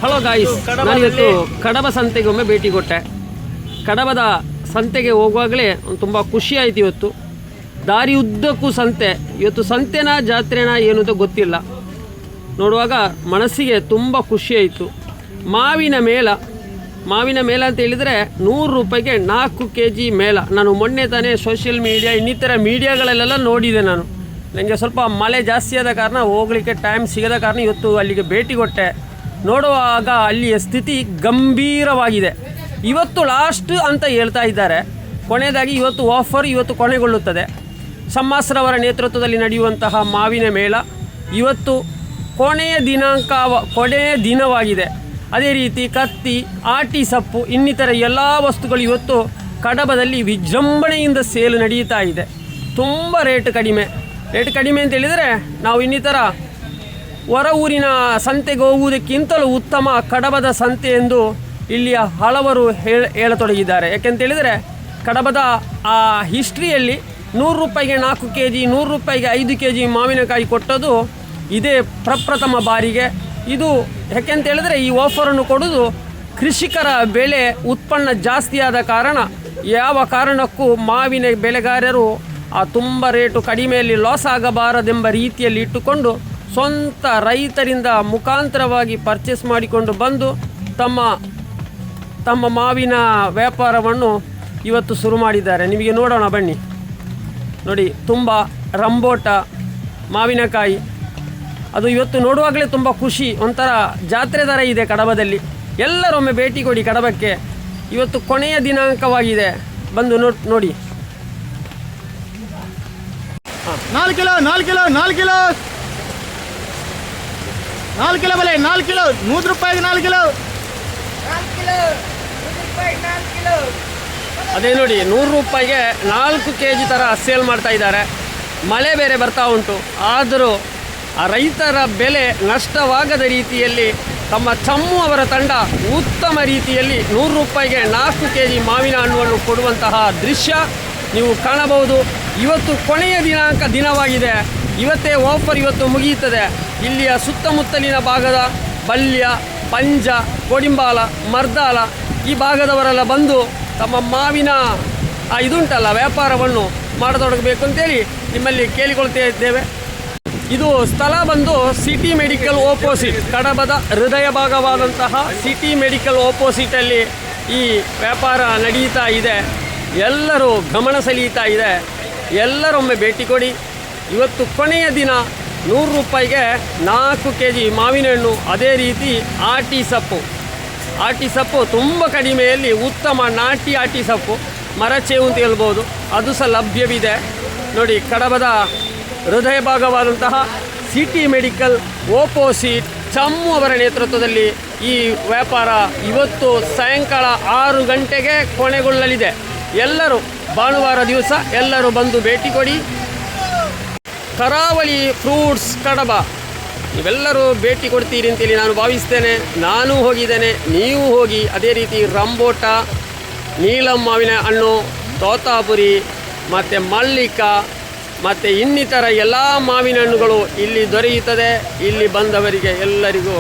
Hello guys, ನಾನಿವತ್ತು ಕಡಬ ಸಂತೆಗೆ ಒಮ್ಮೆ ಭೇಟಿ ಕೊಟ್ಟೆ. ಕಡಬದ ಸಂತೆಗೆ ಹೋಗುವಾಗಲೇ ತುಂಬ ಖುಷಿ ಆಯಿತು. ಇವತ್ತು ದಾರಿ ಉದ್ದಕ್ಕೂ ಸಂತೆ. ಇವತ್ತು ಸಂತೆನಾ ಜಾತ್ರೆನಾ ಏನು ಅಂತ ಗೊತ್ತಿಲ್ಲ. ನೋಡುವಾಗ ಮನಸ್ಸಿಗೆ ತುಂಬ ಖುಷಿ ಆಯಿತು. ಮಾವಿನ ಮೇಳ ಅಂತ ಹೇಳಿದರೆ 100 ರೂಪಾಯಿಗೆ 4 kg ಮೇಳ. ನಾನು ಮೊನ್ನೆ ತಾನೇ ಸೋಷಿಯಲ್ ಮೀಡಿಯಾ ಇನ್ನಿತರ ಮೀಡಿಯಾಗಳಲ್ಲೆಲ್ಲ ನೋಡಿದೆ. ನನಗೆ ಸ್ವಲ್ಪ ಮಳೆ ಜಾಸ್ತಿ ಆದ ಕಾರಣ ಹೋಗಲಿಕ್ಕೆ ಟೈಮ್ ಸಿಗದ ಕಾರಣ ಇವತ್ತು ಅಲ್ಲಿಗೆ ಭೇಟಿ ಕೊಟ್ಟೆ. ನೋಡುವಾಗ ಅಲ್ಲಿಯ ಸ್ಥಿತಿ ಗಂಭೀರವಾಗಿದೆ. ಇವತ್ತು ಲಾಸ್ಟ್ ಅಂತ ಹೇಳ್ತಾ ಇದ್ದಾರೆ. ಕೊನೆಯದಾಗಿ ಇವತ್ತು ಆಫರ್ ಇವತ್ತು ಕೊನೆಗೊಳ್ಳುತ್ತದೆ. ಸಮ್ಮಾಸ್ರವರ ನೇತೃತ್ವದಲ್ಲಿ ನಡೆಯುವಂತಹ ಮಾವಿನ ಮೇಳ ಇವತ್ತು ಕೊನೆಯ ದಿನವಾಗಿದೆ. ಅದೇ ರೀತಿ ಕತ್ತಿ, ಆಟಿ ಸಪ್ಪು ಇನ್ನಿತರ ಎಲ್ಲ ವಸ್ತುಗಳು ಇವತ್ತು ಕಡಬದಲ್ಲಿ ವಿಜೃಂಭಣೆಯಿಂದ ಸೇಲ್ ನಡೆಯುತ್ತಾ ಇದೆ. ತುಂಬ ರೇಟ್ ಕಡಿಮೆ ಅಂತ ಹೇಳಿದರೆ ನಾವು ಇನ್ನಿತರ ಹೊರ ಊರಿನ ಸಂತೆಗೆ ಹೋಗುವುದಕ್ಕಿಂತಲೂ ಉತ್ತಮ ಕಡಬದ ಸಂತೆ ಎಂದು ಇಲ್ಲಿಯ ಹಲವರು ಹೇಳತೊಡಗಿದ್ದಾರೆ. ಯಾಕೆಂತೇಳಿದರೆ ಕಡಬದ ಆ ಹಿಸ್ಟ್ರಿಯಲ್ಲಿ 100 ರೂಪಾಯಿಗೆ 4 kg, 100 ರೂಪಾಯಿಗೆ 5 kg ಮಾವಿನಕಾಯಿ ಕೊಟ್ಟದು ಇದೇ ಪ್ರಪ್ರಥಮ ಬಾರಿಗೆ. ಇದು ಯಾಕೆಂತೇಳಿದರೆ ಈ ಆಫರನ್ನು ಕೊಡೋದು ಕೃಷಿಕರ ಬೆಳೆ ಉತ್ಪನ್ನ ಜಾಸ್ತಿಯಾದ ಕಾರಣ ಯಾವ ಕಾರಣಕ್ಕೂ ಮಾವಿನ ಬೆಳೆಗಾರರು ತುಂಬ ರೇಟು ಕಡಿಮೆಯಲ್ಲಿ ಲಾಸ್ ಆಗಬಾರದೆಂಬ ರೀತಿಯಲ್ಲಿ ಇಟ್ಟುಕೊಂಡು ಸ್ವಂತ ರೈತರಿಂದ ಮುಖಾಂತರವಾಗಿ ಪರ್ಚೇಸ್ ಮಾಡಿಕೊಂಡು ಬಂದು ತಮ್ಮ ಮಾವಿನ ವ್ಯಾಪಾರವನ್ನು ಇವತ್ತು ಶುರು ಮಾಡಿದ್ದಾರೆ. ನಿಮಗೆ ನೋಡೋಣ ಬನ್ನಿ. ನೋಡಿ, ತುಂಬ ರಂಬೋಟ ಮಾವಿನಕಾಯಿ ಅದು ಇವತ್ತು ನೋಡುವಾಗಲೇ ತುಂಬ ಖುಷಿ, ಒಂಥರ ಜಾತ್ರೆ ಥರ ಇದೆ ಕಡಬದಲ್ಲಿ. ಎಲ್ಲರೊಮ್ಮೆ ಭೇಟಿ ಕೊಡಿ ಕಡಬಕ್ಕೆ. ಇವತ್ತು ಕೊನೆಯ ದಿನಾಂಕವಾಗಿದೆ. ಬಂದು ನೋಡಿ. 4 ಕಿಲೋ ಬಲೆ 4 ಕಿಲೋ 100 ರೂಪಾಯಿಗೆ 4 ಕಿಲೋ. ಅದೇ ನೋಡಿ, 100 ರೂಪಾಯಿಗೆ 4 kg ಥರ ಸೇಲ್ ಮಾಡ್ತಾ ಇದ್ದಾರೆ. ಮಳೆ ಬೇರೆ ಬರ್ತಾ ಉಂಟು. ಆದರೂ ಆ ರೈತರ ಬೆಲೆ ನಷ್ಟವಾಗದ ರೀತಿಯಲ್ಲಿ ತಮ್ಮ ಚಮ್ಮು ಅವರ ತಂಡ ಉತ್ತಮ ರೀತಿಯಲ್ಲಿ 100 ರೂಪಾಯಿಗೆ 4 kg ಮಾವಿನ ಹಣ್ಣುವನ್ನು ಕೊಡುವಂತಹ ದೃಶ್ಯ ನೀವು ಕಾಣಬಹುದು. ಇವತ್ತು ಕೊನೆಯ ದಿನವಾಗಿದೆ. ಇವತ್ತೇ ಆಫರ್ ಇವತ್ತು ಮುಗಿಯುತ್ತದೆ. ಇಲ್ಲಿಯ ಸುತ್ತಮುತ್ತಲಿನ ಭಾಗದ ಬಲ್ಯ, ಪಂಜ, ಕೋಡಿಂಬಾಲ, ಮರ್ದಾಲ ಈ ಭಾಗದವರೆಲ್ಲ ಬಂದು ತಮ್ಮ ಮಾವಿನ ಇದುಂಟಲ್ಲ ವ್ಯಾಪಾರವನ್ನು ಮಾಡತೊಡಗಬೇಕು ಅಂತೇಳಿ ನಿಮ್ಮಲ್ಲಿ ಕೇಳಿಕೊಳ್ತಾ ಇದ್ದೇವೆ. ಇದು ಸ್ಥಳ ಬಂದು ಸಿಟಿ ಮೆಡಿಕಲ್ ಓಪೋಸಿಟ್, ಕಡಬದ ಹೃದಯ ಭಾಗವಾದಂತಹ ಸಿಟಿ ಮೆಡಿಕಲ್ ಓಪೋಸಿಟಲ್ಲಿ ಈ ವ್ಯಾಪಾರ ನಡೆಯುತ್ತಾ ಇದೆ. ಎಲ್ಲರೂ ಗಮನ ಸೆಳೆಯುತ್ತಾ ಇದೆ. ಎಲ್ಲರೊಮ್ಮೆ ಭೇಟಿ ಕೊಡಿ. ಇವತ್ತು ಕೊನೆಯ ದಿನ 100 ರೂಪಾಯಿಗೆ 4 kg ಮಾವಿನ ಹಣ್ಣು. ಅದೇ ರೀತಿ ಆಟಿ ಸೊಪ್ಪು ತುಂಬ ಕಡಿಮೆಯಲ್ಲಿ ಉತ್ತಮ ನಾಟಿ ಆಟಿ ಸೊಪ್ಪು, ಮರಚೇವು ಅಂತ ಹೇಳ್ಬೋದು, ಅದು ಸಹ ಲಭ್ಯವಿದೆ. ನೋಡಿ, ಕಡಬದ ಹೃದಯ ಭಾಗವಾದಂತಹ ಸಿಟಿ ಮೆಡಿಕಲ್ ಓಪೋಸಿಟ್ ಚಮ್ಮು ಅವರ ನೇತೃತ್ವದಲ್ಲಿ ಈ ವ್ಯಾಪಾರ ಇವತ್ತು ಸಾಯಂಕಾಲ 6 ಗಂಟೆಗೆ ಕೊನೆಗೊಳ್ಳಲಿದೆ. ಎಲ್ಲರೂ ಭಾನುವಾರ ದಿವಸ ಎಲ್ಲರೂ ಬಂದು ಭೇಟಿ ಕೊಡಿ. ಕರಾವಳಿ ಫ್ರೂಟ್ಸ್ ಕಡಬ ನೀವೆಲ್ಲರೂ ಭೇಟಿ ಕೊಡ್ತೀರಿ ಅಂತೇಳಿ ನಾನು ಭಾವಿಸ್ತೇನೆ. ನಾನು ಹೋಗಿದ್ದೇನೆ, ನೀವು ಹೋಗಿ. ಅದೇ ರೀತಿ ರಂಬೋಟ, ನೀಲಂ ಮಾವಿನ ಹಣ್ಣು, ತೋತಾಪುರಿ ಮತ್ತು ಮಲ್ಲಿಕ ಮತ್ತು ಇನ್ನಿತರ ಎಲ್ಲ ಮಾವಿನ ಹಣ್ಣುಗಳು ಇಲ್ಲಿ ದೊರೆಯುತ್ತದೆ. ಇಲ್ಲಿ ಬಂದವರಿಗೆ ಎಲ್ಲರಿಗೂ